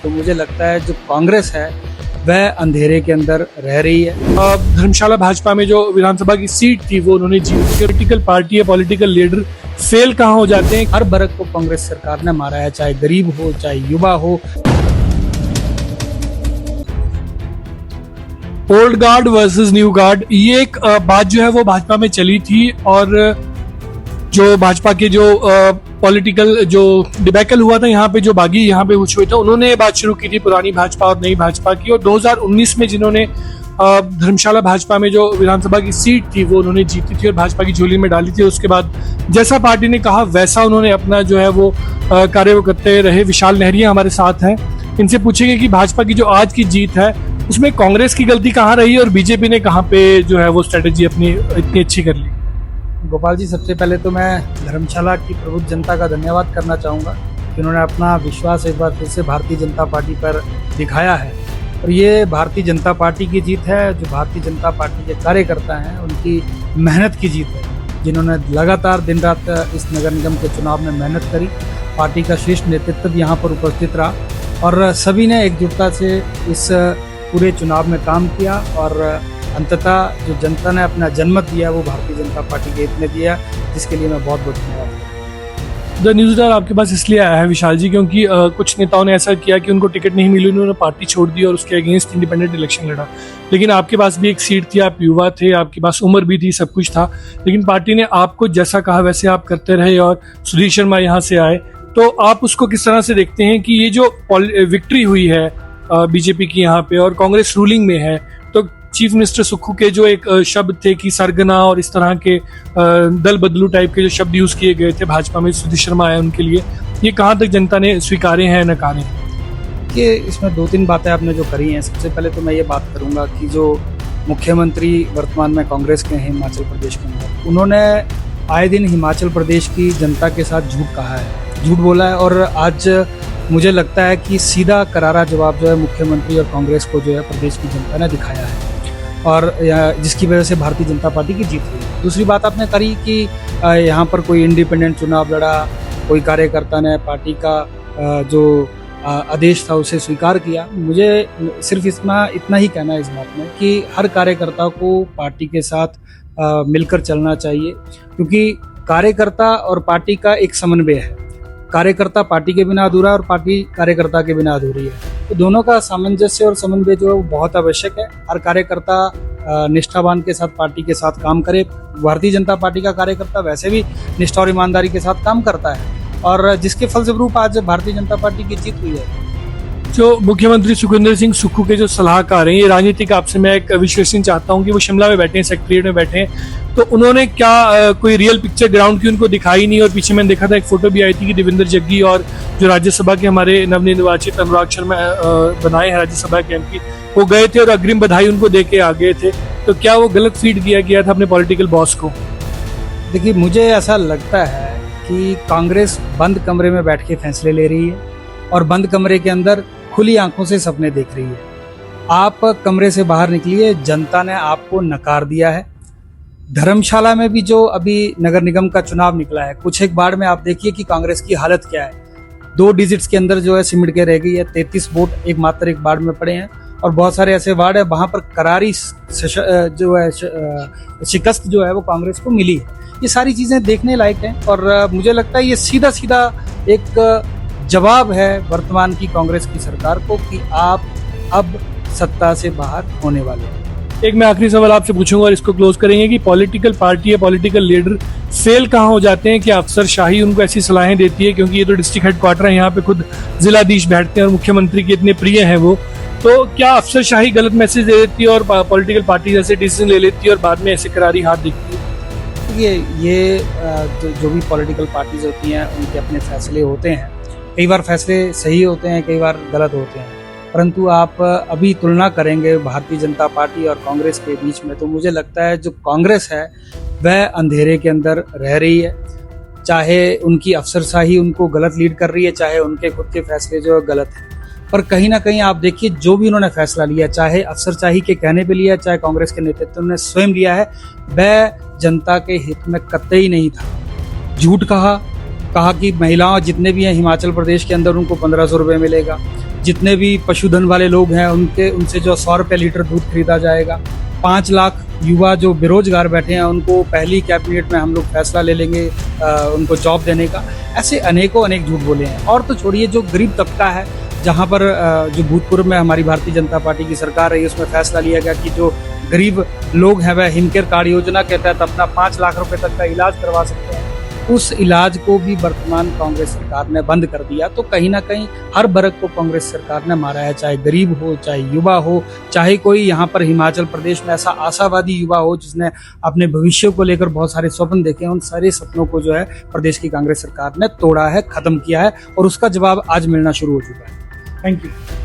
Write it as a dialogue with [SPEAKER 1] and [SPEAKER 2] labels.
[SPEAKER 1] तो मुझे लगता है जो कांग्रेस है वह अंधेरे के अंदर रह रही है।
[SPEAKER 2] धर्मशाला भाजपा में जो विधानसभा की सीट थी वो उन्होंने जीती। पॉलिटिकल पार्टी है, पॉलिटिकल लीडर फेल कहाँ हो जाते हैं।
[SPEAKER 1] हर वर्ग को कांग्रेस सरकार ने मारा है, चाहे गरीब हो चाहे युवा हो।
[SPEAKER 2] Old guard versus new guard, ये एक बात जो है वो भाजपा में चली थी और जो भाजपा के जो पॉलिटिकल जो डिबैकल हुआ था यहाँ पे, जो बागी यहाँ पे कुछ हुए थे, उन्होंने ये बात शुरू की थी पुरानी भाजपा और नई भाजपा की। और 2019 में जिन्होंने धर्मशाला भाजपा में जो विधानसभा की सीट थी वो उन्होंने जीती थी और भाजपा की झोली में डाली थी। उसके बाद जैसा पार्टी ने कहा वैसा उन्होंने अपना जो है वो कार्य करते रहे। विशाल नेहरिया हमारे साथ हैं, इनसे पूछेंगे कि भाजपा की जो आज की जीत है उसमें कांग्रेस की गलती कहाँ रही और बीजेपी ने कहाँ पे जो है वो स्ट्रेटेजी अपनी इतनी अच्छी कर ली।
[SPEAKER 1] गोपाल जी, सबसे पहले तो मैं धर्मशाला की प्रबुद्ध जनता का धन्यवाद करना चाहूँगा कि उन्होंने अपना विश्वास एक बार फिर से भारतीय जनता पार्टी पर दिखाया है। और ये भारतीय जनता पार्टी की जीत है, जो भारतीय जनता पार्टी के कार्यकर्ता हैं उनकी मेहनत की जीत है, जिन्होंने लगातार दिन रात इस नगर निगम के चुनाव में मेहनत करी। पार्टी का शीर्ष नेतृत्व भी यहाँ पर उपस्थित रहा और सभी ने एकजुटता से इस पूरे चुनाव में काम किया और अंततः जो जनता ने अपना जनमत दिया वो भारतीय जनता पार्टी के हित में दिया, जिसके लिए मैं बहुत बहुत धन्यवाद।
[SPEAKER 2] द न्यूज़ स्टार आपके पास इसलिए आया है विशाल जी क्योंकि कुछ नेताओं ने ऐसा किया कि उनको टिकट नहीं मिली, उन्होंने पार्टी छोड़ दी और उसके अगेंस्ट इंडिपेंडेंट इलेक्शन लड़ा। लेकिन आपके पास भी एक सीट थी, आप युवा थे, आपके पास उम्र भी थी, सब कुछ था, लेकिन पार्टी ने आपको जैसा कहा वैसे आप करते रहे और सुधीर शर्मा यहाँ से आए। तो आप उसको किस तरह से देखते हैं कि ये जो विक्ट्री हुई है बीजेपी की यहाँ पे और कांग्रेस रूलिंग में है, तो चीफ मिनिस्टर सुक्खू के जो एक शब्द थे कि सरगना और इस तरह के दल बदलू टाइप के जो शब्द यूज किए गए थे भाजपा में, सुधीर शर्मा आए उनके लिए, ये कहाँ तक जनता ने स्वीकारे हैं नकारे?
[SPEAKER 1] कि इसमें दो तीन बातें आपने जो करी हैं। सबसे पहले तो मैं ये बात करूंगा कि जो मुख्यमंत्री वर्तमान में कांग्रेस के हैं हिमाचल प्रदेश के अंदर, उन्होंने आए दिन हिमाचल प्रदेश की जनता के साथ झूठ कहा है, झूठ बोला है। और आज मुझे लगता है कि सीधा करारा जवाब जो है मुख्यमंत्री और कांग्रेस को जो है प्रदेश की जनता ने दिखाया है और जिसकी वजह से भारतीय जनता पार्टी की जीत हुई। दूसरी बात आपने करी कि यहाँ पर कोई इंडिपेंडेंट चुनाव लड़ा, कोई कार्यकर्ता ने पार्टी का जो आदेश था उसे स्वीकार किया। मुझे सिर्फ इतना ही कहना है इस बात में कि हर कार्यकर्ता को पार्टी के साथ मिलकर चलना चाहिए, क्योंकि कार्यकर्ता और पार्टी का एक समन्वय है। कार्यकर्ता पार्टी के बिना अधूरा और पार्टी कार्यकर्ता के बिना अधूरी है। तो दोनों का सामंजस्य और समन्वय जो है वो बहुत आवश्यक है। हर कार्यकर्ता निष्ठावान के साथ पार्टी के साथ काम करे। भारतीय जनता पार्टी का कार्यकर्ता वैसे भी निष्ठा और ईमानदारी के साथ काम करता है और जिसके फलस्वरूप आज भारतीय जनता पार्टी की जीत हुई है।
[SPEAKER 2] जो मुख्यमंत्री सुखविंदर सिंह सुक्खू के जो सलाहकार हैं, ये राजनीतिक आपसे मैं एक विश्लेषण चाहता हूँ कि वो शिमला में बैठे हैं, सेक्रेटरीट में बैठे हैं, तो उन्होंने क्या कोई रियल पिक्चर ग्राउंड की उनको दिखाई नहीं? और पीछे मैंने देखा था एक फोटो भी आई थी कि देवेंद्र जग्गी और जो राज्यसभा के हमारे नवनिर्वाचित अनुराग शर्मा बनाए हैं राज्यसभा के एमपी, वो गए थे और अग्रिम बधाई उनको दे के आ गए थे। तो क्या वो गलत फीड किया गया था अपने पॉलिटिकल बॉस को?
[SPEAKER 1] देखिए, मुझे ऐसा लगता है कि कांग्रेस बंद कमरे में बैठ के फैसले ले रही है और बंद कमरे के अंदर खुली आंखों से सपने देख रही है। आप कमरे से बाहर निकलिए, जनता ने आपको नकार दिया है। धर्मशाला में भी जो अभी नगर निगम का चुनाव निकला है, कुछ एक बार में आप देखिए कि कांग्रेस की हालत क्या है। 2 डिजिट्स के अंदर जो है सिमट के रह गई है। 33 वोट एकमात्र एक वार्ड में पड़े हैं और बहुत सारे ऐसे वार्ड है वहां पर करारी जो है शिकस्त जो है वो कांग्रेस को मिली है। ये सारी चीजें देखने लायक हैं और मुझे लगता है ये सीधा सीधा एक जवाब है वर्तमान की कांग्रेस की सरकार को कि आप अब सत्ता से बाहर होने वाले हैं।
[SPEAKER 2] एक मैं आखिरी सवाल आपसे पूछूंगा और इसको क्लोज करेंगे कि पॉलिटिकल पार्टी या पॉलिटिकल लीडर फेल कहाँ हो जाते हैं? कि अफसरशाही उनको ऐसी सलाहें देती है, क्योंकि ये तो डिस्ट्रिक्ट हेडक्वार्टर है, यहाँ पे खुद जिलाधीश बैठते हैं और मुख्यमंत्री के इतने प्रिय हैं वो, तो क्या अफसरशाही गलत मैसेज दे देती है और पॉलिटिकल पार्टी जैसे डिसीजन ले लेती है और बाद में ऐसे करारी हाथ दिखती है?
[SPEAKER 1] ये जो भी पॉलिटिकल पार्टीज होती हैं उनके अपने फैसले होते हैं। कई बार फैसले सही होते हैं, कई बार गलत होते हैं, परंतु आप अभी तुलना करेंगे भारतीय जनता पार्टी और कांग्रेस के बीच में, तो मुझे लगता है जो कांग्रेस है वह अंधेरे के अंदर रह रही है। चाहे उनकी अफसरशाही उनको गलत लीड कर रही है, चाहे उनके खुद के फैसले जो है गलत है, पर कहीं ना कहीं आप देखिए जो भी उन्होंने फैसला लिया, चाहे अफसरशाही के कहने पे लिया, चाहे कांग्रेस के नेतृत्व ने स्वयं लिया है, वह जनता के हित में कतई नहीं था। झूठ कहा कि महिलाओं जितने भी हैं हिमाचल प्रदेश के अंदर उनको 1500 रुपये मिलेगा। जितने भी पशुधन वाले लोग हैं उनसे जो 100 रुपये लीटर दूध खरीदा जाएगा। 5 लाख युवा जो बेरोजगार बैठे हैं उनको पहली कैबिनेट में हम लोग फैसला ले लेंगे उनको जॉब देने का। ऐसे अनेक झूठ बोले हैं। और तो छोड़िए, जो गरीब तबका है, जहां पर जो भूतपूर्व में हमारी भारतीय जनता पार्टी की सरकार रही, उसमें फैसला लिया गया कि जो गरीब लोग हैं वह हिमकेयर कार्ड योजना के तहत अपना 5 लाख रुपए तक का इलाज करवा सकते हैं। उस इलाज को भी वर्तमान कांग्रेस सरकार ने बंद कर दिया। तो कहीं ना कहीं हर वर्ग को कांग्रेस सरकार ने मारा है, चाहे गरीब हो, चाहे युवा हो, चाहे कोई यहाँ पर हिमाचल प्रदेश में ऐसा आशावादी युवा हो जिसने अपने भविष्य को लेकर बहुत सारे स्वप्न देखे हैं। उन सारे सपनों को जो है प्रदेश की कांग्रेस सरकार ने तोड़ा है, खत्म किया है और उसका जवाब आज मिलना शुरू हो चुका है। Thank you.